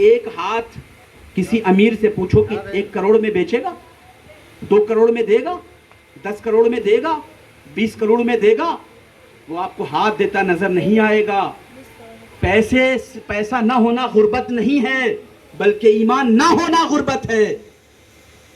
ایک ہاتھ کسی امیر سے پوچھو کہ 1 کروڑ میں بیچے گا، 2 کروڑ میں دے گا، 10 کروڑ میں دے گا، 20 کروڑ میں دے گا، وہ آپ کو ہاتھ دیتا نظر نہیں آئے گا۔ پیسہ نہ ہونا غربت نہیں ہے، بلکہ ایمان نہ ہونا غربت ہے۔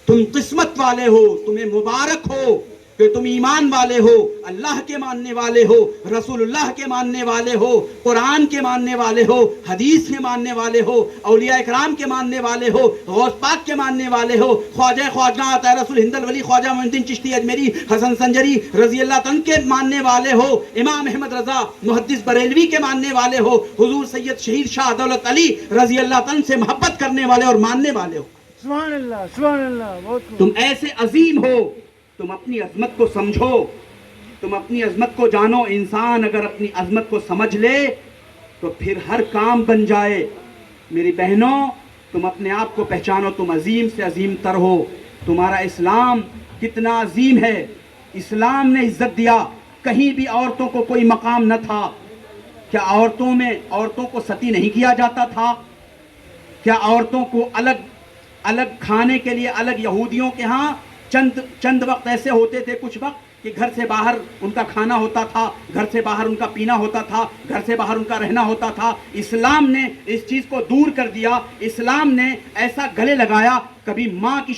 تم قسمت والے ہو، تمہیں مبارک ہو کہ تم ایمان والے ہو، اللہ کے ماننے والے ہو، رسول اللہ کے ماننے والے ہو، قرآن کے ماننے والے ہو، حدیث کے ماننے والے ہو، اولیاء اکرام کے ماننے والے ہو، غوث پاک کے ماننے والے ہو، خواجہ خواجہ رسول ہند الولی خواجہ معین الدین چشتی اجمیری حسن سنجری رضی اللہ عنہ کے ماننے والے ہو، امام احمد رضا محدث بریلوی کے ماننے والے ہو، حضور سید شہید شاہ دولت علی رضی اللہ عنہ سے محبت کرنے والے اور ماننے والے ہو۔ سبحان اللہ، سبحان اللہ، بہت تم ایسے عظیم ہو، تم اپنی عظمت کو سمجھو، تم اپنی عظمت کو جانو۔ انسان اگر اپنی عظمت کو سمجھ لے تو پھر ہر کام بن جائے۔ میری بہنوں، تم اپنے آپ کو پہچانو، تم عظیم سے عظیم تر ہو۔ تمہارا اسلام کتنا عظیم ہے، اسلام نے عزت دیا، کہیں بھی عورتوں کو کوئی مقام نہ تھا۔ کیا عورتوں کو ستی نہیں کیا جاتا تھا؟ کیا عورتوں کو الگ کھانے کے لیے الگ؟ یہودیوں کے ہاں چند وقت ایسے ہوتے تھے، کچھ وقت کہ گھر سے باہر ان کا کھانا ہوتا تھا، گھر سے باہر ان کا پینا ہوتا تھا، گھر سے باہر ان کا رہنا ہوتا تھا۔ اسلام نے اس چیز کو دور کر دیا۔ اسلام نے ایسا گلے لگایا، کبھی ماں کی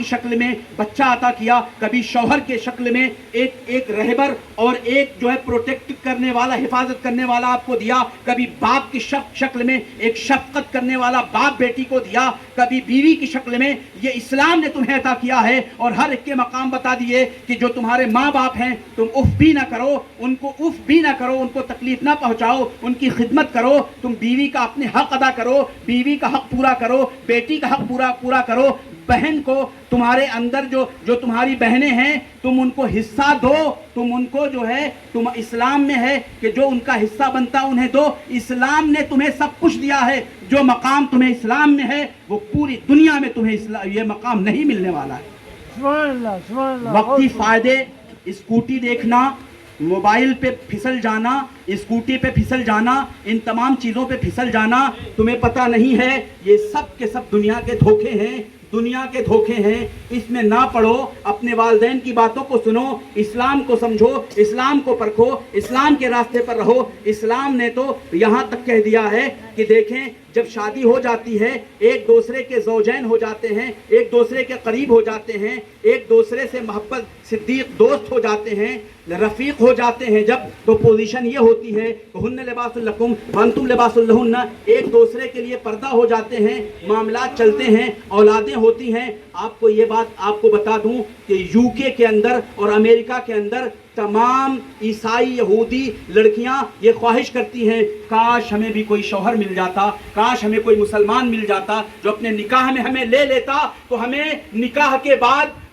شکل میں بچہ عطا کیا، کبھی شوہر کے شکل میں ایک رہبر اور ایک جو ہے پروٹیکٹ کرنے والا، حفاظت کرنے والا آپ کو دیا، کبھی باپ کی شکل میں ایک شفقت کرنے والا باپ بیٹی کو دیا، کبھی بیوی کی شکل میں۔ یہ اسلام نے تمہیں عطا کیا ہے، اور ہر ایک کے مقام بتا دیے کہ جو تمہارے ماں باپ ہیں تم اف بھی نہ کرو، ان کو تکلیف نہ پہنچاؤ، ان کی خدمت کرو۔ تم بیوی کا اپنے حق ادا کرو، بیوی کا حق پورا کرو، بیٹی کا حق پورا کرو۔ بہن کو تمہارے اندر جو تمہاری بہنیں ہیں تم ان کو حصہ دو، تم ان کو جو ہے تم اسلام میں ہے کہ جو ان کا حصہ بنتا انہیں دو۔ اسلام نے تمہیں سب کچھ دیا ہے، جو مقام تمہیں اسلام میں ہے وہ پوری دنیا میں تمہیں یہ مقام نہیں ملنے والا ہے۔ سبحان اللہ، سبحان اللہ۔ وقتی فائدے، اسکوٹی دیکھنا، موبائل پہ پھسل جانا، اسکوٹی پہ پھسل جانا، ان تمام چیزوں پہ پھسل جانا، تمہیں پتہ نہیں ہے یہ سب کے سب دنیا کے دھوکے ہیں، دنیا کے دھوکے ہیں۔ اس میں نہ پڑو، اپنے والدین کی باتوں کو سنو، اسلام کو سمجھو، اسلام کو پرکھو، اسلام کے راستے پر رہو۔ اسلام نے تو یہاں تک کہہ دیا ہے کہ دیکھیں جب شادی ہو جاتی ہے، ایک دوسرے کے زوجین ہو جاتے ہیں، ایک دوسرے کے قریب ہو جاتے ہیں، ایک دوسرے سے محبت صدیق دوست ہو جاتے ہیں، رفیق ہو جاتے ہیں، جب تو پوزیشن یہ ہوتی ہے ہن لباس لکم وانتم لباس لہن، ایک دوسرے کے لیے پردہ ہو جاتے ہیں، معاملات چلتے ہیں، اولادیں ہوتی ہیں۔ آپ کو یہ بات آپ کو بتا دوں کہ UK کے اندر اور امریکہ کے اندر تمام عیسائی یہودی لڑکیاں یہ خواہش کرتی ہیں کاش ہمیں بھی کوئی شوہر مل جاتا، کاش ہمیں کوئی مسلمان مل جاتا جو اپنے نکاح میں ہمیں لے لیتا، تو ہمیں نکاح کے بعد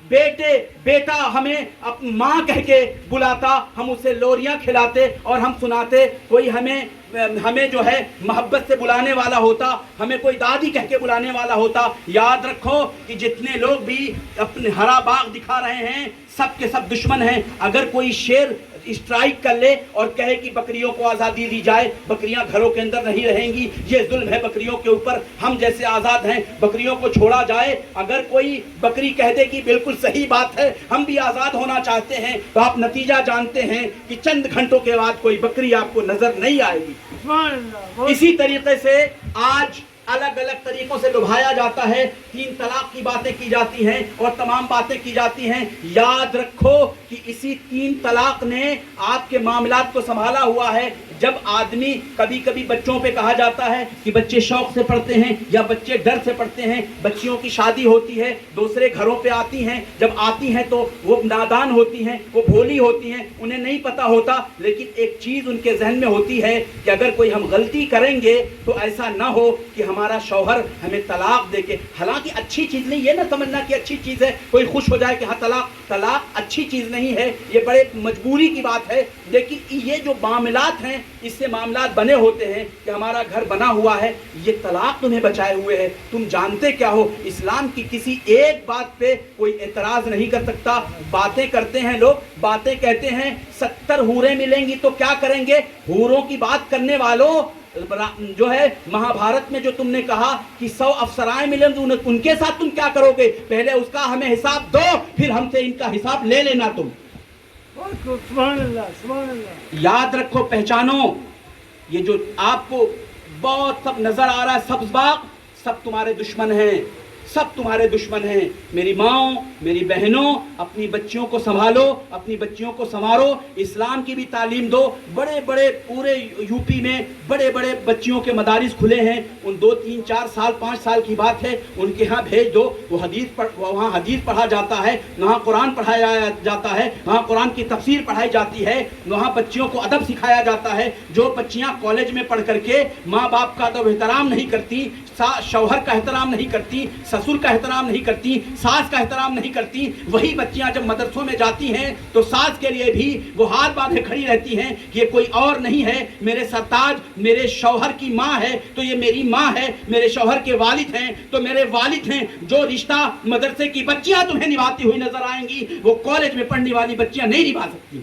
بیٹا ہمیں ماں کہہ کے بلاتا، ہم اسے لوریاں کھلاتے اور ہم سناتے، کوئی ہمیں جو ہے محبت سے بلانے والا ہوتا، ہمیں کوئی دادی کہہ کے بلانے والا ہوتا۔ یاد رکھو کہ جتنے لوگ بھی اپنے ہرا باغ دکھا رہے ہیں سب کے سب دشمن ہیں۔ اگر کوئی شیر اسٹرائک کر لے اور کہے کہ بکریوں کو آزادی دی جائے، بکریاں گھروں کے اندر نہیں رہیں گی، یہ ظلم ہے بکریوں کے اوپر، ہم جیسے آزاد ہیں، بکریوں کو چھوڑا جائے۔ اگر کوئی بکری کہہ دے کہ بالکل صحیح بات ہے، ہم بھی آزاد ہونا چاہتے ہیں، تو آپ نتیجہ جانتے ہیں کہ چند گھنٹوں کے بعد کوئی بکری آپ کو نظر نہیں آئے گی۔ سبحان اللہ۔ اسی طریقے سے آج الگ الگ طریقوں سے لبھایا جاتا ہے، 3 طلاق کی باتیں کی جاتی ہیں اور تمام باتیں کی جاتی ہیں۔ یاد رکھو کہ اسی 3 طلاق نے آپ کے معاملات کو سنبھالا ہوا ہے۔ جب آدمی کبھی بچوں پہ کہا جاتا ہے کہ بچے شوق سے پڑھتے ہیں یا بچے ڈر سے پڑھتے ہیں، بچیوں کی شادی ہوتی ہے، دوسرے گھروں پہ آتی ہیں، جب آتی ہیں تو وہ نادان ہوتی ہیں، وہ بھولی ہوتی ہیں، انہیں نہیں پتا ہوتا، لیکن ایک چیز ان کے ذہن میں ہوتی ہے کہ اگر کوئی ہم غلطی کریں گے تو ایسا نہ ہو کہ ہمارا شوہر ہمیں طلاق دے کے، حالانکہ اچھی چیز نہیں، یہ نہ سمجھنا کہ اچھی چیز ہے، کوئی خوش ہو جائے کہ ہاں طلاق اچھی چیز نہیں ہے، یہ بڑے مجبوری کی بات ہے، لیکن یہ جو معاملات ہیں اس سے معاملات بنے ہوتے ہیں کہ ہمارا گھر بنا ہوا ہے، یہ طلاق تمہیں بچائے ہوئے ہے۔ تم جانتے کیا ہو، اسلام کی کسی ایک بات پہ کوئی اعتراض نہیں کر سکتا۔ باتیں کرتے ہیں لوگ، باتیں کہتے ہیں 70 حوریں ملیں گی تو کیا کریں گے؟ حوروں کی بات کرنے والوں جو ہے مہابھارت میں جو تم نے کہا کہ 100 افسرائیں ملیں تو ان کے ساتھ تم کیا کرو گے؟ پہلے اس کا ہمیں حساب دو، پھر ہم سے ان کا حساب لے لینا تم۔ بہت خوب، سبحان اللہ، سبحان اللہ۔ یاد رکھو، پہچانو، یہ جو آپ کو بہت سب نظر آ رہا ہے سبز باغ، سب تمہارے دشمن ہیں، سب تمہارے دشمن ہیں۔ میری ماں، میری بہنوں، اپنی بچیوں کو سنبھالو، اپنی بچیوں کو سنوارو، اسلام کی بھی تعلیم دو۔ بڑے بڑے پورے یو پی میں بڑے بڑے بچیوں کے مدارس کھلے ہیں، ان 2 3 4 سال 5 سال کی بات ہے، ان کے ہاں بھیج دو، وہاں حدیث پڑھا جاتا ہے، وہاں قرآن پڑھایا جاتا ہے، وہاں قرآن کی تفسیر پڑھائی جاتی ہے، وہاں بچیوں کو ادب سکھایا جاتا ہے۔ جو بچیاں کالج میں پڑھ کر کے ماں باپ کا ادب احترام نہیں کرتی، شوہر کا احترام نہیں کرتی، سسر کا احترام نہیں کرتی، ساس کا احترام نہیں کرتی، وہی بچیاں جب مدرسوں میں جاتی ہیں تو ساس کے لیے بھی وہ ہاتھ باندھے کھڑی رہتی ہیں کہ یہ کوئی اور نہیں ہے، میرے سرتاج میرے شوہر کی ماں ہے تو یہ میری ماں ہے، میرے شوہر کے والد ہیں تو میرے والد ہیں۔ جو رشتہ مدرسے کی بچیاں تمہیں نبھاتی ہوئی نظر آئیں گی وہ کالج میں پڑھنے والی بچیاں نہیں نبھا سکتی۔